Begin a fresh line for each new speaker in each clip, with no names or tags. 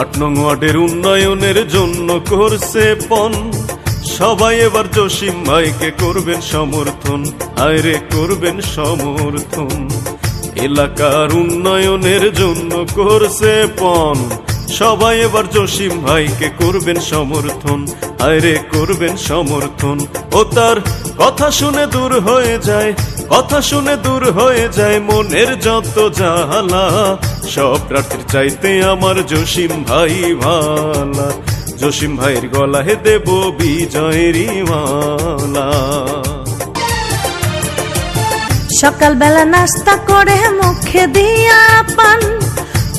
8 নং ওয়ার্ডের উন্নয়নের জন্য করছে পণ, সবাই এবার জসিম ভাইকে করবেন সমর্থন, আয়রে করবেন সমর্থন। এলাকার উন্নয়নের জন্য করছে পণ, সবাই এবার জসিম ভাইকে করবেন সমর্থন, আয়রে করবেন সমর্থন। ও তার কথা শুনে দূর হয়ে যায়, কথা শুনে দূর হয়ে যায় মনের যত জ্বালা। সব প্রার্থীর চাইতে আমার জসিম ভাই ভালা, জসিম ভাইয়ের গলায় দেব বিজয়েরই মালা।
সকালবেলা নাস্তা করে মুখে দিয়া পান,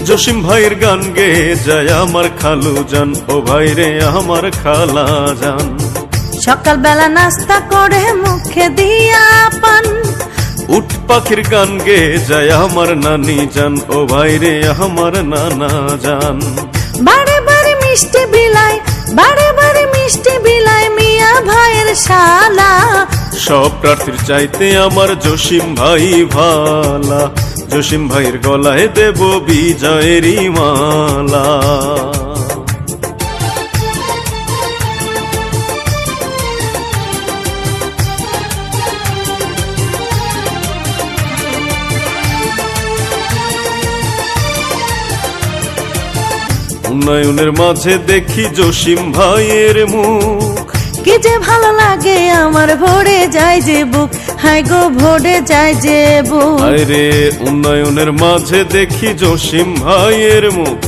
জসিম ভাইয়ের গান গেয়ে যায় আমার খালু জান, ও ভাইরে আমার খালা জান।
সকালবেলা নাস্তা করে মুখে দিয়া পান,
উট পাখির গান গেয়ে যায় আমার নানি জান, ও ভাইরে আমার নানা জান।
বারে বারে মিষ্টি বিলাই, বারে বারে মিষ্টি বিলাই মিয়া ভাইয়ের শালা।
সব প্রার্থীর চাইতে আমার জসিম ভাই ভালা, জসিম ভাইয়ের গলায় দেব বিজয়েরই মালা। উন্নয়নের মাঝে দেখি জসিম ভাইয়ের মুখ,
কি যে ভালো লাগে আমার ভরে যায় যে বুক, হায় গো ভরে যায় যে বুক।
আরে উন্নয়নের মাঝে দেখি জসিম ভাইয়ের মুখ,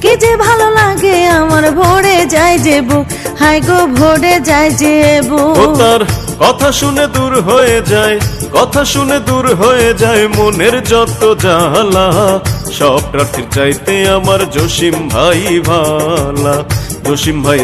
কি যে ভালো লাগে আমার ভরে যায় যে বুক, হায় গো ভরে যায় যে বুক।
ও তার কথা শুনে দূর হয়ে যায়, কথা শুনে দূর হয়ে যায় মনের যত জ্বালা। সব প্রার্থীর চাইতে আমার জসিম ভাই ভালা, জসিম ভাই